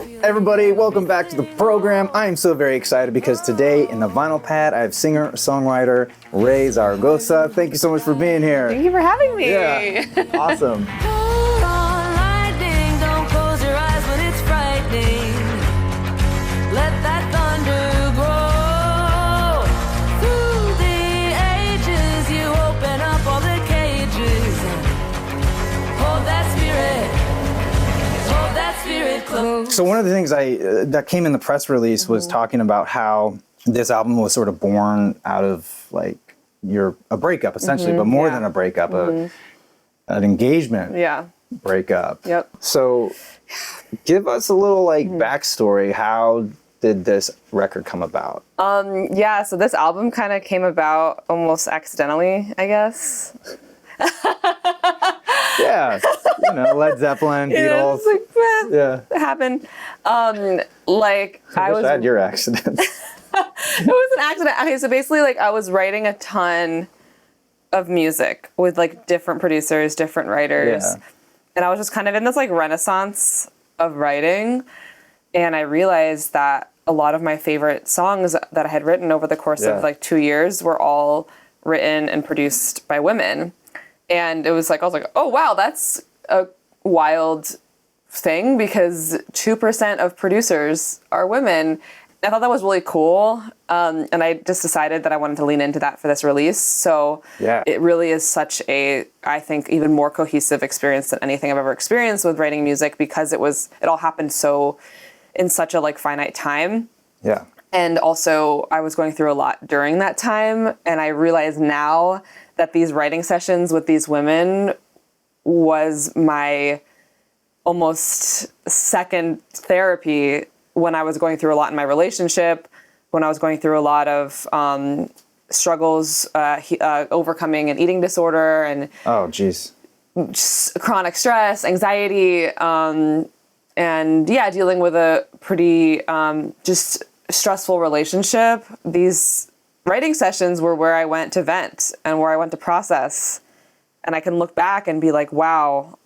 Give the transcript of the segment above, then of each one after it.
Everybody, welcome back to the program. I am so very excited because today in the vinyl pad, I have singer-songwriter Raye Zaragoza. Thank you so much for being here. Thank you for having me. Yeah, awesome. Hold on, lightning, don't close your eyes when it's frightening. Let that thunder grow. Through the ages, you open up all the cages. Hold that spirit close. So one of the things that came in the press release was talking about how this album was sort of born out of like a breakup essentially, but more than a breakup, an engagement breakup. Yep. So give us a little like backstory. How did this record come about? Yeah, so this album kind of came about almost accidentally, I guess. Yeah, Led Zeppelin, Beatles. It happened. I had your accidents. It was an accident. Okay, so basically, I was writing a ton of music with different producers, different writers, and I was just kind of in this renaissance of writing, and I realized that a lot of my favorite songs that I had written over the course of 2 years were all written and produced by women. And it was I was like, oh, wow, that's a wild thing because 2% of producers are women. I thought that was really cool. And I just decided that I wanted to lean into that for this release. So it really is such a, I think, even more cohesive experience than anything I've ever experienced with writing music because it all happened in such a finite time. Yeah. And also I was going through a lot during that time. And I realize now that these writing sessions with these women was my almost second therapy when I was going through a lot in my relationship, when I was going through a lot of struggles, overcoming an eating disorder and chronic stress, anxiety, and dealing with a pretty just stressful relationship. These writing sessions were where I went to vent and where I went to process. And I can look back and be like, wow,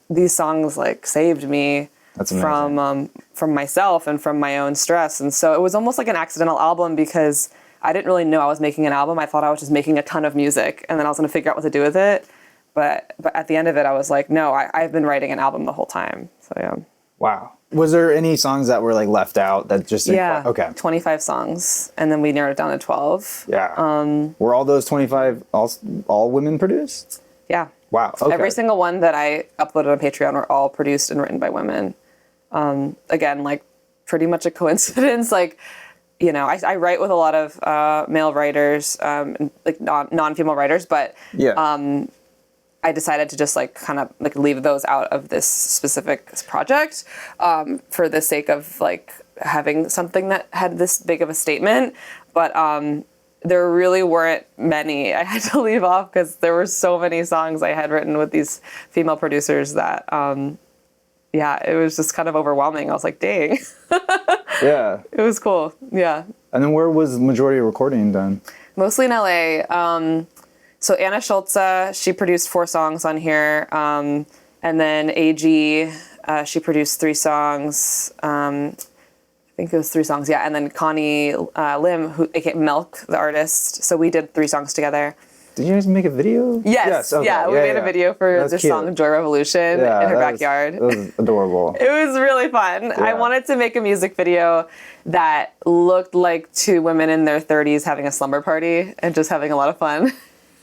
these songs saved me from myself and from my own stress. And so it was almost like an accidental album because I didn't really know I was making an album. I thought I was just making a ton of music and then I was going to figure out what to do with it. But at the end of it, I was like, no, I've been writing an album the whole time. So yeah. Wow. Was there any songs that were left out that just okay 25 songs and then we narrowed it down to 12. Were all those 25 all women produced? Yeah. Wow. Okay. Every single one that I uploaded on Patreon were all produced and written by women. Again, pretty much a coincidence. I write with a lot of male writers, non-female writers, but I decided to just kind of leave those out of this specific project for the sake of having something that had this big of a statement. But there really weren't many I had to leave off because there were so many songs I had written with these female producers that, it was just kind of overwhelming. I was like, dang. Yeah. It was cool. Yeah. And then where was the majority of recording done? Mostly in LA. So Anna Schulze, she produced 4 songs on here. And then AG, she produced 3 songs. I think it was 3 songs, yeah. And then Connie Lim, aka Milk, the artist. So we did 3 songs together. Did you guys make a video? Yes. Okay. Yeah, we made a video for the song Joy Revolution in her backyard. That was adorable. It was really fun. Yeah. I wanted to make a music video that looked like 2 women in their 30s having a slumber party and just having a lot of fun.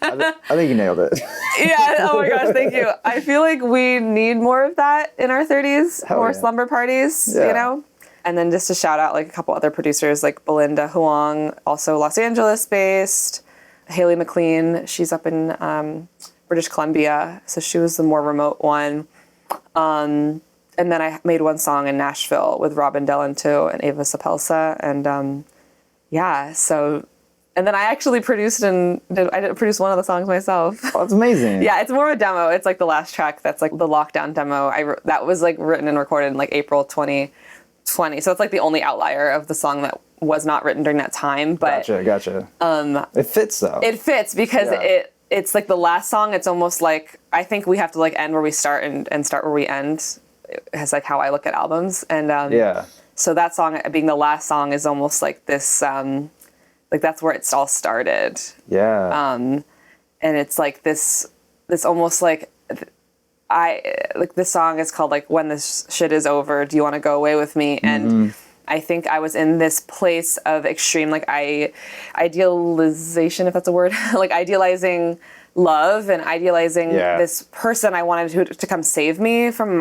I think you nailed it. Yeah, oh my gosh, thank you. I feel like we need more of that in our 30s, more slumber parties, And then just to shout out a couple other producers like Belinda Huang, also Los Angeles based, Haley McLean, she's up in British Columbia, so she was the more remote one. And then I made one song in Nashville with Robin Delanto and Ava Sapelsa, and and then I actually produced I did produce one of the songs myself. Oh, that's amazing. Yeah, it's more of a demo. It's the last track that's the lockdown demo. That was written and recorded in April 2020. So it's the only outlier of the song that was not written during that time. But Gotcha. It fits though. It fits because it's the last song. It's almost I think we have to end where we start and start where we end. has like how I look at albums. And Yeah. so that song being the last song is almost like this, like that's where it's all started. Yeah. And it's like this almost like this song is called like When This Shit Is Over, Do You Want to Go Away With Me? And I think I was in this place of extreme like idealization, if that's a word, like idealizing love and idealizing this person I wanted to come save me from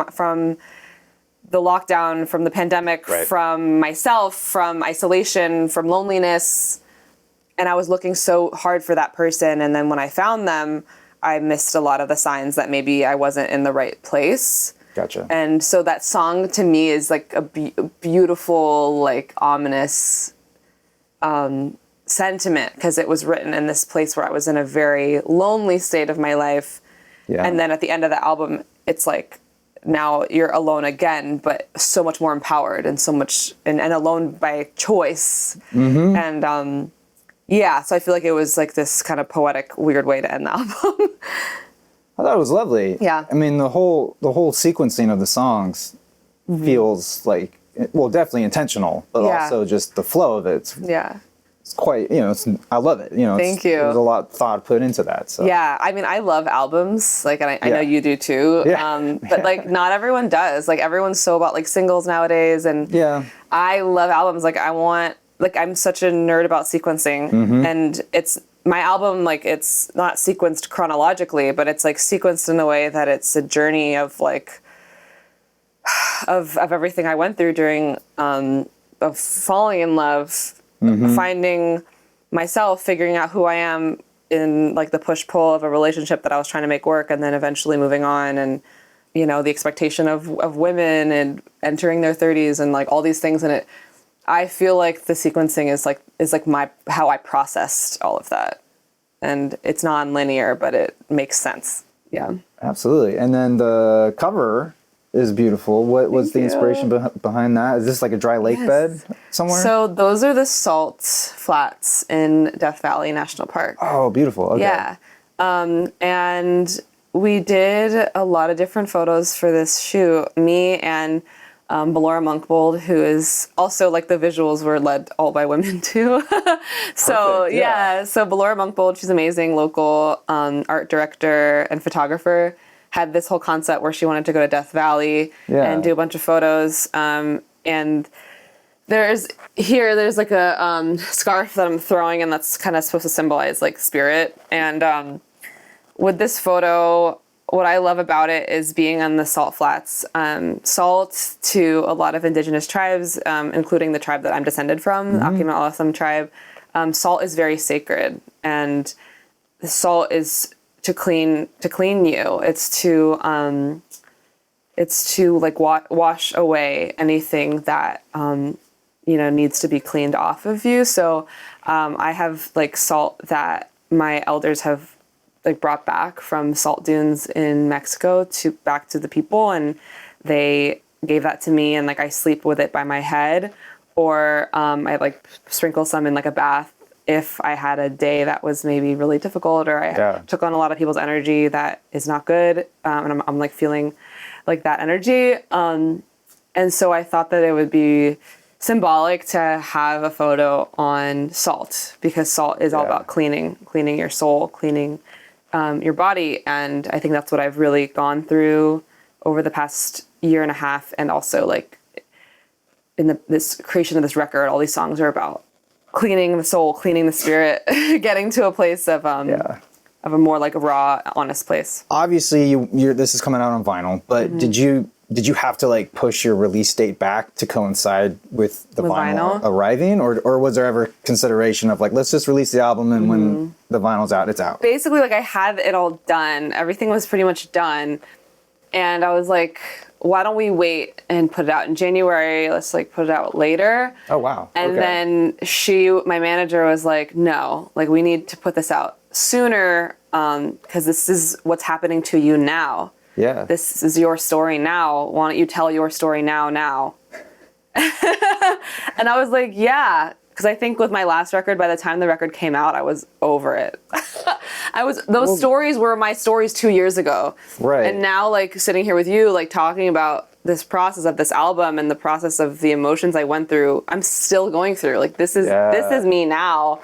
the lockdown, from the pandemic, from myself, from isolation, from loneliness. And I was looking so hard for that person. And then when I found them, I missed a lot of the signs that maybe I wasn't in the right place. Gotcha. And so that song to me is like a beautiful, like ominous sentiment, because it was written in this place where I was in a very lonely state of my life. Yeah. And then at the end of the album, it's like, now you're alone again, but so much more empowered and so much, and alone by choice. And so I feel like it was like this kind of poetic, weird way to end the album. I thought it was lovely. Yeah. I mean, the whole sequencing of the songs feels like, well, definitely intentional, but also just the flow of it. It's quite, I love it. Thank you. There's a lot of thought put into that. So. Yeah, I mean, I love albums, like, and I know you do too. But like, not everyone does. Like, everyone's so about like singles nowadays, and I love albums. Like, I'm such a nerd about sequencing, and it's my album. Like, it's not sequenced chronologically, but it's like sequenced in a way that it's a journey of like of everything I went through during of falling in love. Finding myself, figuring out who I am in like the push-pull of a relationship that I was trying to make work, and then eventually moving on, and the expectation of women and entering their 30s and like all these things in it. I feel like the sequencing is like how I processed all of that, and it's non-linear, but it makes sense. Yeah, absolutely. And then the cover is beautiful. What was the inspiration behind that? Is this like a dry lake bed somewhere? So those are the salt flats in Death Valley National Park. Oh, beautiful. Okay. Yeah. And we did a lot of different photos for this shoot. Me and Belora Monkbold, who is also like the visuals were led all by women too. So Perfect, so Belora Monkbold, she's amazing, local art director and photographer, had this whole concept where she wanted to go to Death Valley and do a bunch of photos. And there's like a scarf that I'm throwing, and that's kind of supposed to symbolize like spirit. And with this photo, what I love about it is being on the salt flats. Salt to a lot of indigenous tribes, including the tribe that I'm descended from, the Akimalasam tribe. Salt is very sacred, and the salt is to clean you. It's to like wash away anything that needs to be cleaned off of you. So I have like salt that my elders have like brought back from salt dunes in Mexico back to the people, and they gave that to me, and like I sleep with it by my head, or I like sprinkle some in like a bath if I had a day that was maybe really difficult, or I took on a lot of people's energy that is not good, and I'm like feeling like that energy. And so I thought that it would be symbolic to have a photo on salt, because salt is all about cleaning your soul, cleaning your body. And I think that's what I've really gone through over the past year and a half. And also like in this creation of this record, all these songs are about cleaning the soul, cleaning the spirit, getting to a place of a more like a raw, honest place. Obviously, this is coming out on vinyl, but did you have to like push your release date back to coincide with the vinyl arriving, or was there ever consideration of like, let's just release the album, and when the vinyl's out, it's out? Basically, like I had it all done. Everything was pretty much done, and I was like, why don't we wait and put it out in January? Let's like put it out later. Oh, wow. And then my manager was like, no, like we need to put this out sooner, because this is what's happening to you now. Yeah. This is your story now. Why don't you tell your story now? And I was like, yeah. Because I think with my last record, by the time the record came out, I was over it. Those stories were my stories 2 years ago. Right. And now, like, sitting here with you, like, talking about this process of this album and the process of the emotions I went through, I'm still going through. Like this is me now.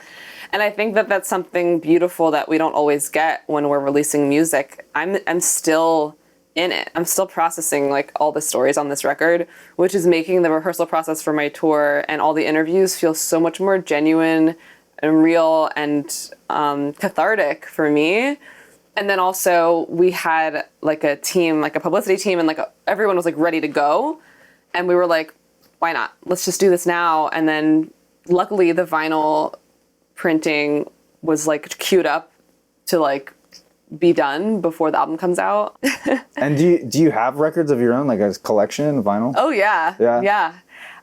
And I think that that's something beautiful that we don't always get when we're releasing music. I'm still in it. I'm still processing like all the stories on this record, which is making the rehearsal process for my tour and all the interviews feel so much more genuine and real and cathartic for me. And then also we had like a team, like a publicity team, and like everyone was like ready to go. And we were like, why not? Let's just do this now. And then luckily the vinyl printing was like queued up to like be done before the album comes out. And do you have records of your own, like a collection of vinyl? Oh yeah. Yeah.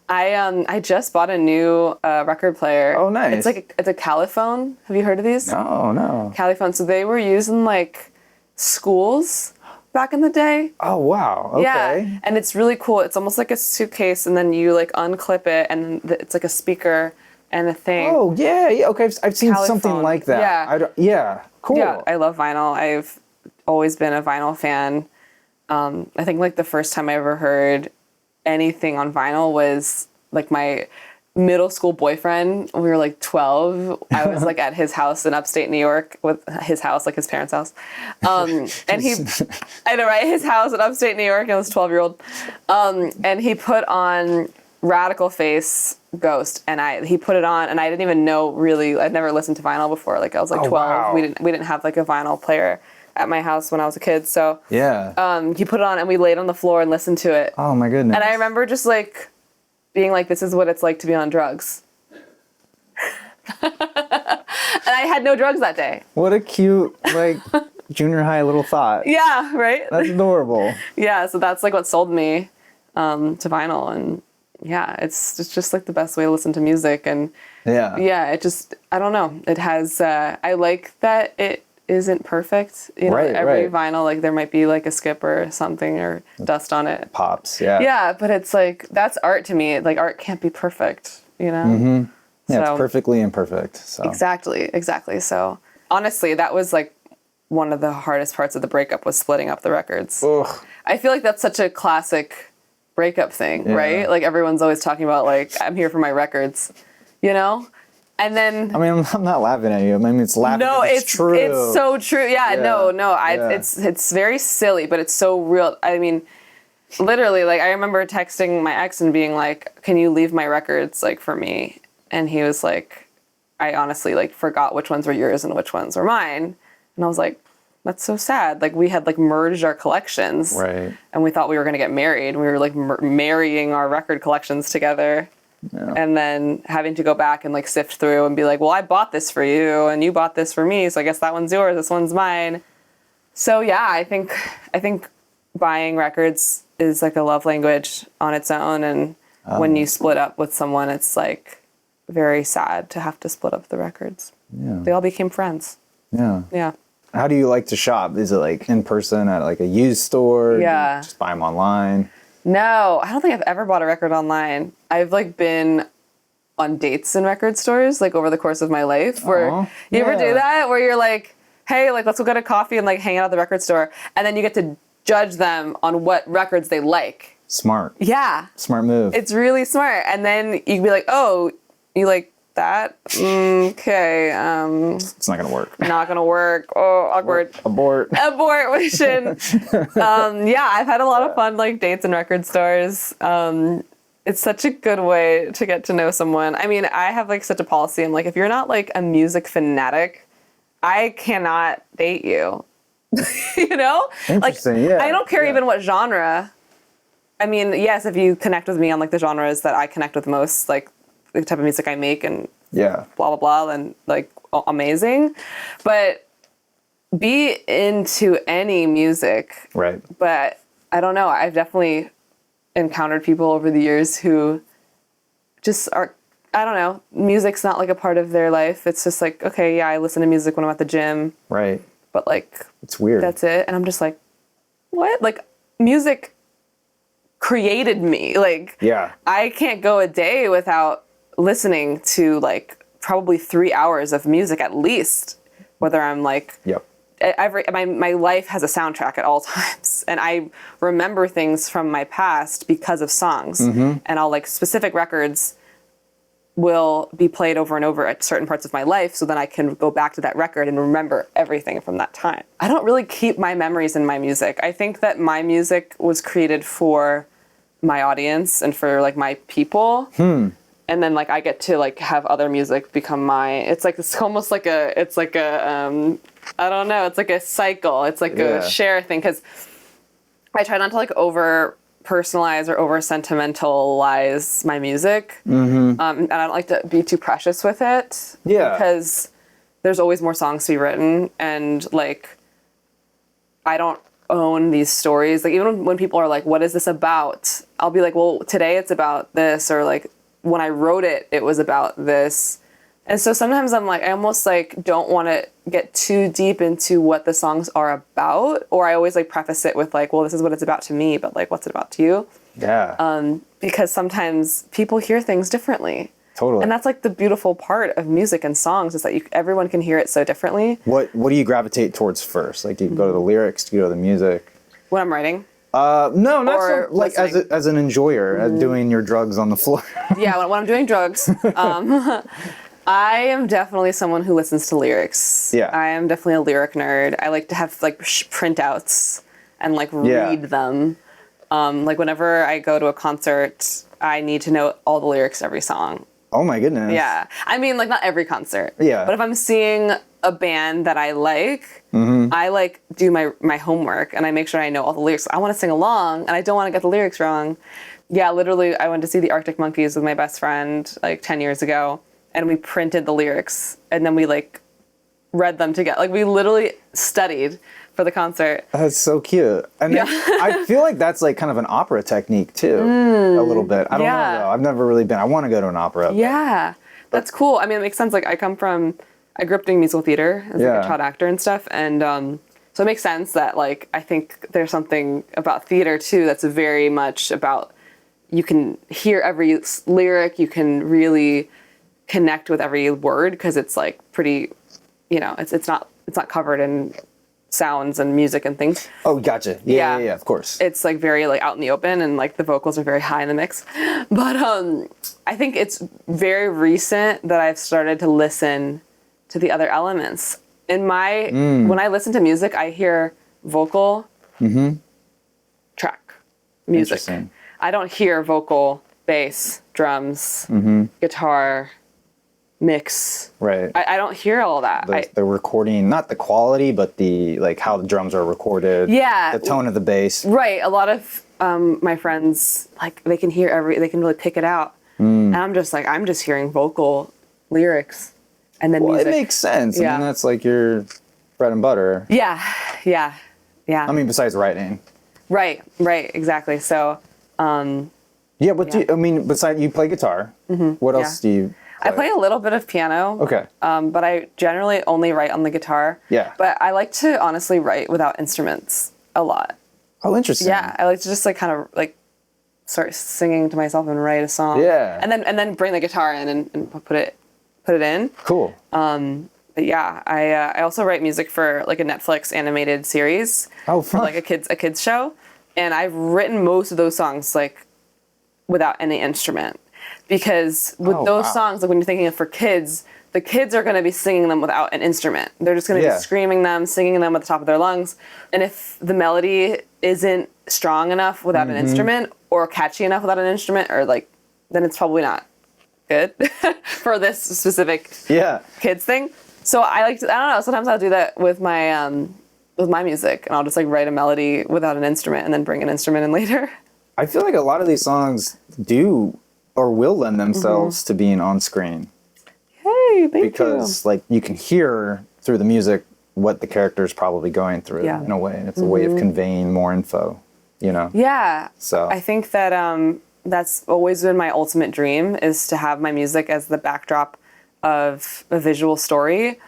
I just bought a new record player. Oh, nice. It's a Caliphone. Have you heard of these? No. Caliphone. So they were used in like schools back in the day. Oh wow. Okay. Yeah, and it's really cool. It's almost like a suitcase, and then you like unclip it, and it's like a speaker and a thing. Oh yeah. Okay, I've seen Caliphone. something like that. Yeah. Yeah. Cool. Yeah, I love vinyl. I've always been a vinyl fan. I think like the first time I ever heard anything on vinyl was like my middle school boyfriend. We were like 12. I was like at his house in upstate New York, with his house, like his parents' house. And I know, right? His house in upstate New York, and I was 12-year-old. And he put on Radical Face Ghost, and he put it on, and I didn't even know really, I'd never listened to vinyl before. Like I was like 12. Wow. We didn't have like a vinyl player at my house when I was a kid. So yeah. he put it on, and we laid on the floor and listened to it. Oh my goodness. And I remember just like being like, this is what it's like to be on drugs. And I had no drugs that day. What a cute, like, junior high little thought. Yeah, right? That's adorable. Yeah, so that's like what sold me to vinyl. And yeah, it's just like the best way to listen to music. And yeah, it just, I don't know. It has, I like that it isn't perfect. You know, every vinyl, like there might be like a skip or something or dust on it. Pops, yeah. Yeah, but it's like, that's art to me. Like art can't be perfect, you know? Mm-hmm. Yeah, So- it's perfectly imperfect. So. Exactly. So honestly, that was like one of the hardest parts of the breakup was splitting up the records. Ugh. I feel like that's such a classic breakup thing, right? Like everyone's always talking about like, I'm here for my records, you know? And then I mean, I'm not laughing at you. I mean, it's laughing. no, it's true. It's so true. Yeah. No. Yeah. It's very silly, but it's so real. I mean, literally, like I remember texting my ex and being like, "Can you leave my records like for me?" And he was like, "I honestly like forgot which ones were yours and which ones were mine." And I was like, "That's so sad." Like we had like merged our collections, Right. And we thought we were gonna get married. We were like marrying our record collections together. Yeah. And then having to go back and like sift through and be like, well, I bought this for you and you bought this for me, so I guess that one's yours, this one's mine. So yeah, I think buying records is like a love language on its own, and when you split up with someone, it's like very sad to have to split up the records. Yeah. They all became friends. Yeah. Yeah. How do you like to shop? Is it like in person at like a used store? Yeah. Do you just buy them online? No, I don't think I've ever bought a record online. I've like been on dates in record stores like over the course of my life where you ever do that where you're like, hey, like let's go get a coffee and like hang out at the record store, and then you get to judge them on what records they like. Smart. Yeah. Smart move. It's really smart. And then you can be like, oh, you like that? Okay. It's not gonna work. Not gonna work. Oh, awkward. Abort. Abortion. Yeah, I've had a lot of fun like dates in record stores. It's such a good way to get to know someone. I mean, I have like such a policy. I'm like, if you're not like a music fanatic, I cannot date you. You know? Interesting, like, yeah. I don't care yeah. even what genre. I mean, yes, if you connect with me on like the genres that I connect with most, like the type of music I make and Yeah. blah, blah, blah, then like amazing. But be into any music. Right. But I don't know. I've definitely encountered people over the years who just are, I don't know, music's not like a part of their life. It's just like, okay, yeah, I listen to music when I'm at the gym, Right. but like, It's weird. that's it. And I'm just like, what? Like, music created me. Like, Yeah. I can't go a day without listening to like probably 3 hours of music at least, whether I'm like Yep. my life has a soundtrack at all times, and I remember things from my past because of songs. And I'll like specific records will be played over and over at certain parts of my life, so then I can go back to that record and remember everything from that time. I don't really keep my memories in my music. I think that my music was created for my audience and for like my people. And then like I get to like have other music become it's almost like a I don't know, it's like a cycle. It's like a share thing, because I try not to like over personalize or over sentimentalize my music. And I don't like to be too precious with it. Because there's always more songs to be written, and like I don't own these stories. Like even when people are like, what is this about? I'll be like, well, today it's about this, or like when I wrote it, it was about this. And so sometimes I'm like, I almost like don't want to get too deep into what the songs are about, or I always like preface it with like, well, this is what it's about to me, but like, what's it about to you? Because sometimes people hear things differently. Totally. And that's like the beautiful part of music and songs, is that everyone can hear it so differently. What do you gravitate towards first? Like, do you go to the lyrics? Do you go to the music? When I'm writing? No, not Or so, like as an enjoyer, as doing your drugs on the floor. Yeah, when I'm doing drugs. I am definitely someone who listens to lyrics. Yeah. I am definitely a lyric nerd. I like to have like printouts and like read them. Like whenever I go to a concert, I need to know all the lyrics to every song. Oh my goodness. Yeah. I mean, like not every concert. Yeah. But if I'm seeing a band that I like, I like do my homework and I make sure I know all the lyrics. I want to sing along and I don't want to get the lyrics wrong. Yeah, literally, I went to see the Arctic Monkeys with my best friend like 10 years ago. And we printed the lyrics, and then we like read them together. Like we literally studied for the concert. That's so cute. And I feel like that's like kind of an opera technique too, a little bit. I don't know though. I've never really been. I want to go to an opera. Yeah, that's cool. I mean, it makes sense. Like I grew up doing musical theater as like a child actor and stuff, and so it makes sense that like I think there's something about theater too that's very much about, you can hear every lyric, you can really connect with every word, because it's like pretty, it's not covered in sounds and music and things. Oh, gotcha. Yeah, of course. It's like very like out in the open, and like the vocals are very high in the mix. But I think it's very recent that I've started to listen to the other elements. In when I listen to music, I hear vocal, track, music. Interesting. I don't hear vocal, bass, drums, guitar, mix. Right. I don't hear all that. The recording, not the quality, but the like how the drums are recorded. Yeah. The tone of the bass. Right. A lot of my friends, like they can they can really pick it out. And I'm just hearing vocal lyrics and then music. It makes sense. I mean, that's like your bread and butter. Yeah. I mean, besides writing. Right. Exactly. So, besides you play guitar, what else do you play? I play a little bit of piano. Okay. But I generally only write on the guitar. Yeah. But I like to honestly write without instruments a lot. Oh, interesting. Yeah. I like to just like kind of like start singing to myself and write a song. Yeah. And then bring the guitar in and put it in. Cool. But yeah, I also write music for like a Netflix animated series. Oh, fun. For like a kids show. And I've written most of those songs like without any instrument. Because with those songs, like when you're thinking of for kids, the kids are going to be singing them without an instrument. They're just going to be screaming them, singing them at the top of their lungs. And if the melody isn't strong enough without an instrument, or catchy enough without an instrument, or like, then it's probably not good for this specific kids thing. So I don't know, sometimes I'll do that with my music, and I'll just like write a melody without an instrument and then bring an instrument in later. I feel like a lot of these songs do or will lend themselves to being on screen. Hey, thank you. Because like you can hear through the music what the character's probably going through in a way. And it's a way of conveying more info, Yeah. So I think that that's always been my ultimate dream, is to have my music as the backdrop of a visual story.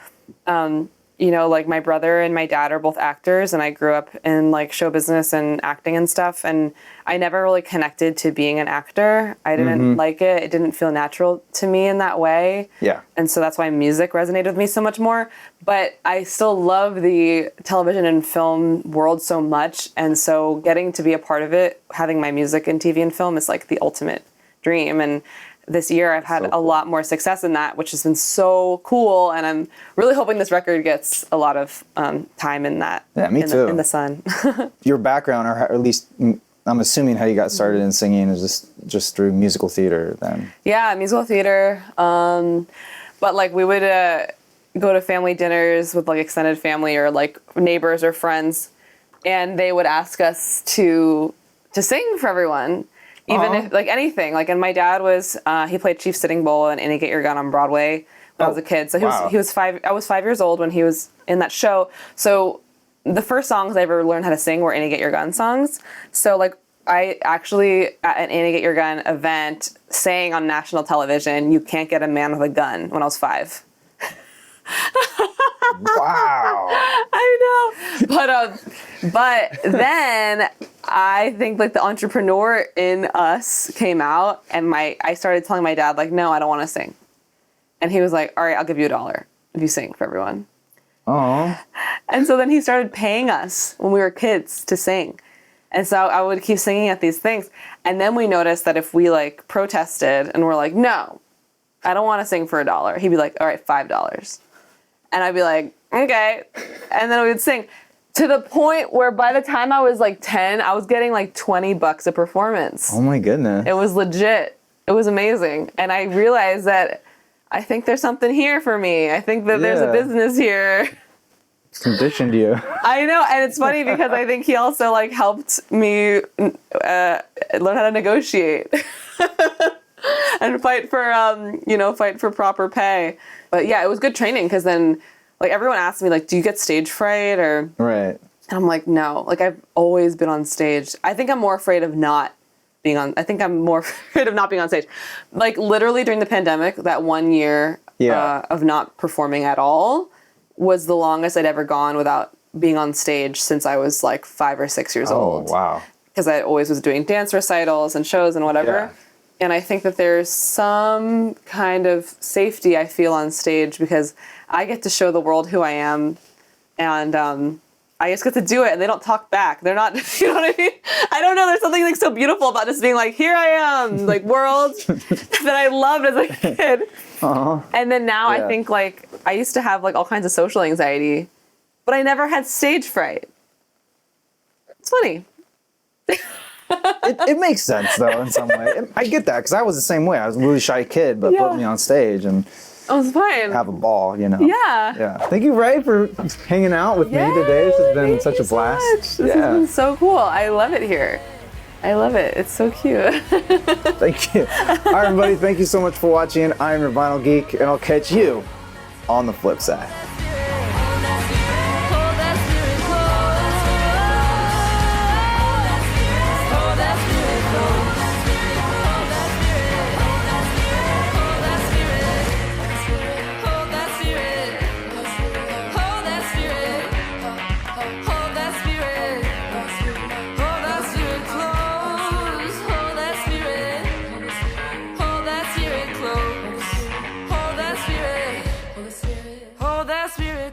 you know, like my brother and my dad are both actors, and I grew up in like show business and acting and stuff. And I never really connected to being an actor. I didn't like it. It didn't feel natural to me in that way. Yeah. And so that's why music resonated with me so much more. But I still love the television and film world so much. And so getting to be a part of it, having my music in TV and film is like the ultimate dream. And this year I've had a lot more success in that, which has been so cool. And I'm really hoping this record gets a lot of time in that. Yeah, me too. In the sun. Your background, or at least I'm assuming how you got started in singing, is just through musical theater then. Yeah, musical theater. But like we would go to family dinners with like extended family or like neighbors or friends, and they would ask us to sing for everyone. Even if, like, anything. Like, and my dad was, he played Chief Sitting Bull in Any Get Your Gun on Broadway when I was a kid. So he was 5, I was 5 years old when he was in that show. So the first songs I ever learned how to sing were Any Get Your Gun songs. So, like, I actually, at an Any Get Your Gun event, sang on national television, "You Can't Get a Man with a Gun," when I was 5. Wow. I know. But then I think like the entrepreneur in us came out, and I started telling my dad, like, no, I don't want to sing. And he was like, all right, I'll give you $1 if you sing for everyone. Oh. And so then he started paying us when we were kids to sing. And so I would keep singing at these things. And then we noticed that if we like protested and we're like, no, I don't want to sing for $1, he'd be like, all right, $5. And I'd be like, okay. And then we would sing, to the point where by the time I was like 10, I was getting like $20 a performance. Oh my goodness. It was legit. It was amazing. And I realized that I think there's something here for me. I think that there's a business here. It's conditioned you. I know. And it's funny because I think he also like helped me learn how to negotiate and fight for proper pay. But yeah, it was good training, because then like everyone asked me like, do you get stage fright or? Right. And I'm like, no, like I've always been on stage. I think I'm more afraid of not being on stage. Like literally during the pandemic, that 1 year of not performing at all was the longest I'd ever gone without being on stage since I was like 5 or 6 years old. Oh, wow. Because I always was doing dance recitals and shows and whatever. Yeah. And I think that there's some kind of safety I feel on stage because I get to show the world who I am, and I just get to do it, and they don't talk back. They're not, you know what I mean? I don't know. There's something like so beautiful about just being like, here I am, like world that I loved as a kid. Uh-huh. And then now I think like I used to have like all kinds of social anxiety, but I never had stage fright. It's funny. It makes sense though in some way. I get that because I was the same way. I was a really shy kid, but put me on stage and I was fine. have a ball, you know. Yeah. Yeah. Thank you, Raye, for hanging out with me today. This has been such a blast. This has been so cool. I love it here. I love it. It's so cute. Thank you. All right, everybody. Thank you so much for watching. I'm your Vinyl Geek, and I'll catch you on the flip side.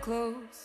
Close.